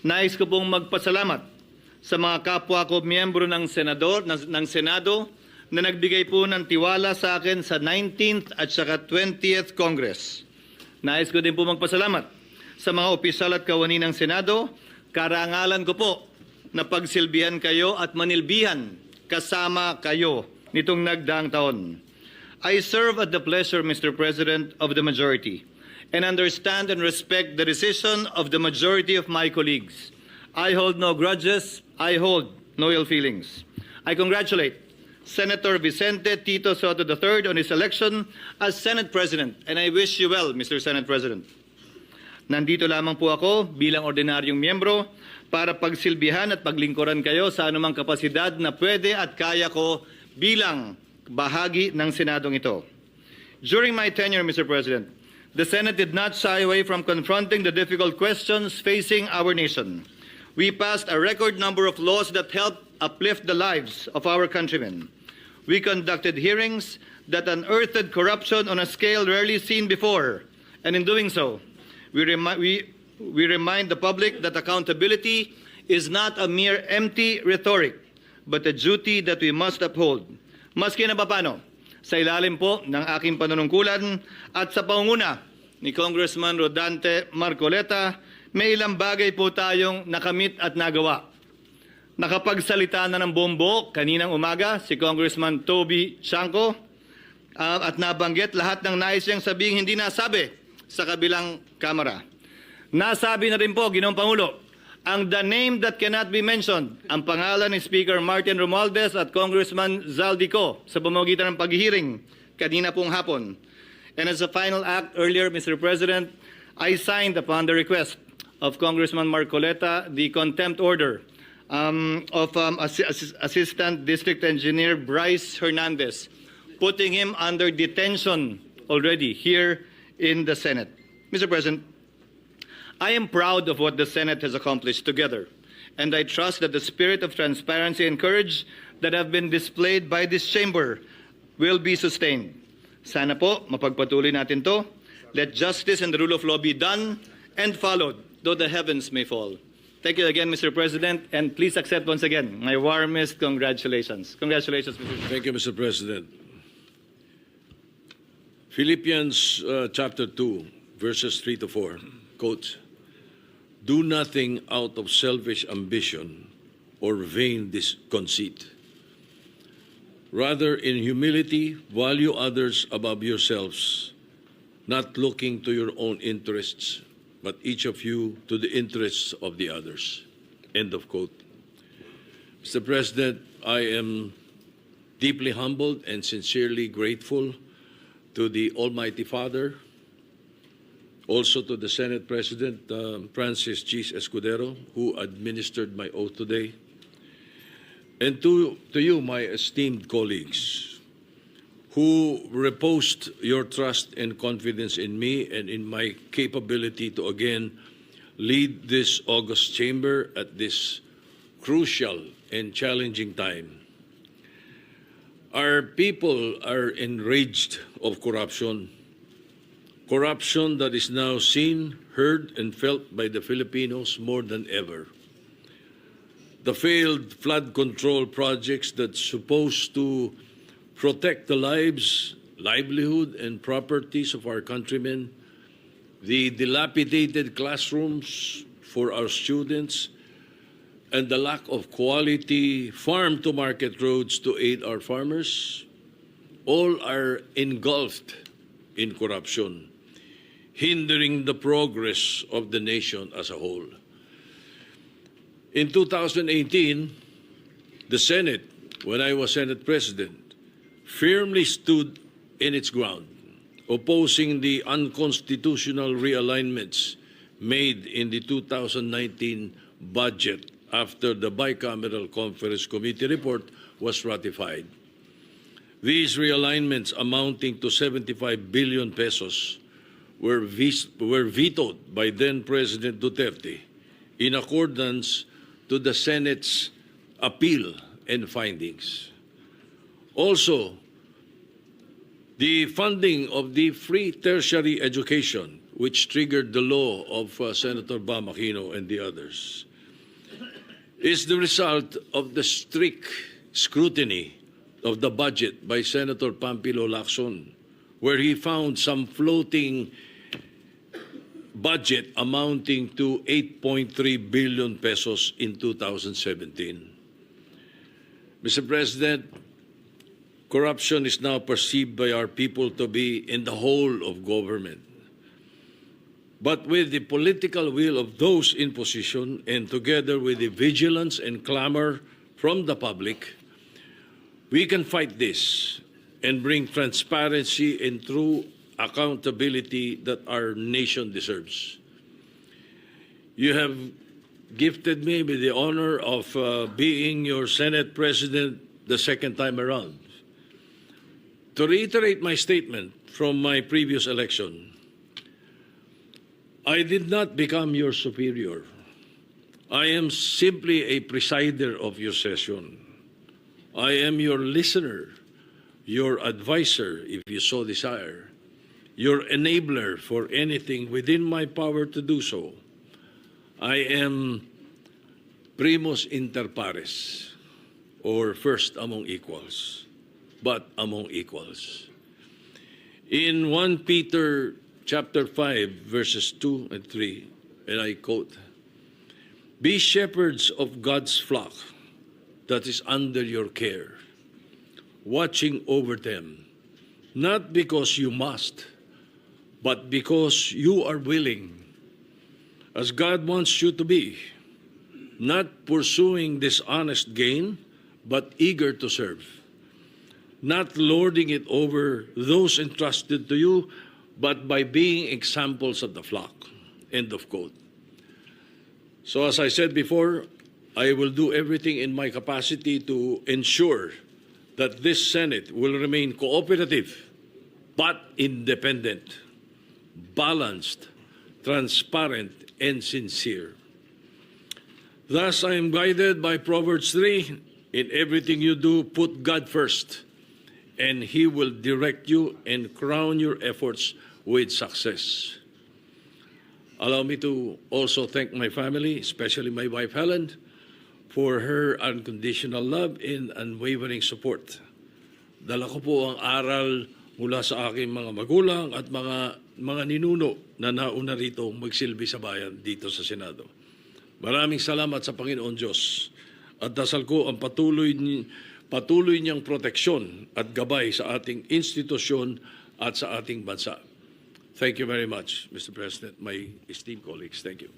Nais ko pong magpasalamat sa mga kapwa ko miyembro ng Senado na nagbigay po ng tiwala sa akin sa 19th at saka 20th Congress. Nais ko din po magpasalamat sa mga opisyal at kawani ng Senado. Karangalan ko po na pagsilbihan kayo at manilbihan kasama kayo nitong nagdaang taon. I serve at the pleasure, Mr. President, of the majority and understand and respect the decision of the majority of my colleagues. I hold no grudges. I hold no ill feelings. I congratulate Senator Vicente Tito Soto III on his election as Senate President, and I wish you well, Mr. Senate President. Nandito lamang po ako bilang ordinaryong miyembro para pagsilbihan at paglingkuran kayo sa anumang kapasidad na pwede at kaya ko bilang bahagi ng Senadong ito. During my tenure, Mr. President, the Senate did not shy away from confronting the difficult questions facing our nation. We passed a record number of laws that helped uplift the lives of our countrymen. We conducted hearings that unearthed corruption on a scale rarely seen before, and in doing so, we remind the public that accountability is not a mere empty rhetoric, but a duty that we must uphold. Maski na papano, sa ilalim po ng aking panunungkulan at sa pangunguna ni Congressman Rodante Marcoleta, may ilang bagay po tayong nakamit at nagawa. Nakapagsalita na ng bombo kaninang umaga si Congressman Toby Chanco at nabanggit lahat ng nais niyang sabihing hindi nasabi sa kabilang kamara. Nasabi na rin po, Ginoong Pangulo, ang the name that cannot be mentioned, ang pangalan ni Speaker Martin Romualdez at Congressman Zaldico sa pamamagitan ng paghihiring kanina pong hapon. And as a final act earlier, Mr. President, I signed upon the request of Congressman Marcoleta the contempt order of Assistant District Engineer Bryce Hernandez, putting him under detention already here in the Senate. Mr. President, I am proud of what the Senate has accomplished together, and I trust that the spirit of transparency and courage that have been displayed by this chamber will be sustained. Sana po, mapagpatuloy natin to. Let justice and the rule of law be done and followed, though the heavens may fall. Thank you again, Mr. President, and please accept once again my warmest congratulations. Congratulations, Mr. President. Thank you, Mr. President. Philippians chapter 2, verses 3 to 4, quote, "Do nothing out of selfish ambition or vain conceit. Rather, in humility, value others above yourselves, not looking to your own interests, but each of you to the interests of the others." End of quote. Mr. President, I am deeply humbled and sincerely grateful to the Almighty Father, also to the Senate President, Francis Chiz Escudero, who administered my oath today, and to you, my esteemed colleagues, who reposed your trust and confidence in me and in my capability to again lead this august chamber at this crucial and challenging time. Our people are enraged of corruption that is now seen, heard, and felt by the Filipinos more than ever. The failed flood control projects that's supposed to protect the lives, livelihood, and properties of our countrymen, the dilapidated classrooms for our students, and the lack of quality farm-to-market roads to aid our farmers, all are engulfed in corruption, hindering the progress of the nation as a whole. In 2018, the Senate, when I was Senate President, firmly stood in its ground, opposing the unconstitutional realignments made in the 2019 budget after the bicameral conference committee report was ratified. These realignments amounting to 75 billion pesos were vetoed by then President Duterte in accordance to the Senate's appeal and findings. Also, the funding of the free tertiary education, which triggered the law of Senator Bam Aquino and the others, is the result of the strict scrutiny of the budget by Senator Pampilo Lacson, where he found some floating budget amounting to 8.3 billion pesos in 2017. Mr. President, corruption is now perceived by our people to be in the whole of government. But with the political will of those in position and together with the vigilance and clamor from the public, we can fight this and bring transparency and true accountability that our nation deserves. You have gifted me with the honor of being your Senate President the second time around. To reiterate my statement from my previous election, I did not become your superior. I am simply a presider of your session. I am your listener, your advisor, if you so desire, your enabler for anything within my power to do so. I am primus inter pares, or first among equals, but among equals. In 1 Peter chapter 5, verses 2 and 3, and I quote, "Be shepherds of God's flock that is under your care, watching over them, not because you must, but because you are willing, as God wants you to be, not pursuing dishonest gain, but eager to serve, not lording it over those entrusted to you, but by being examples of the flock." End of quote. So as I said before, I will do everything in my capacity to ensure that this Senate will remain cooperative but independent, balanced, transparent, and sincere. Thus, I am guided by Proverbs 3, "In everything you do, put God first, and He will direct you and crown your efforts with success." Allow me to also thank my family, especially my wife Helen, for her unconditional love and unwavering support. Dala ko po ang aral mula sa aking mga magulang at mga ninuno na nauna rito magsilbi sa bayan dito sa Senado. Maraming salamat sa Panginoon Diyos at dasal ko ang patuloy niyang proteksyon at gabay sa ating institusyon at sa ating bansa. Thank you very much, Mr. President, my esteemed colleagues. Thank you.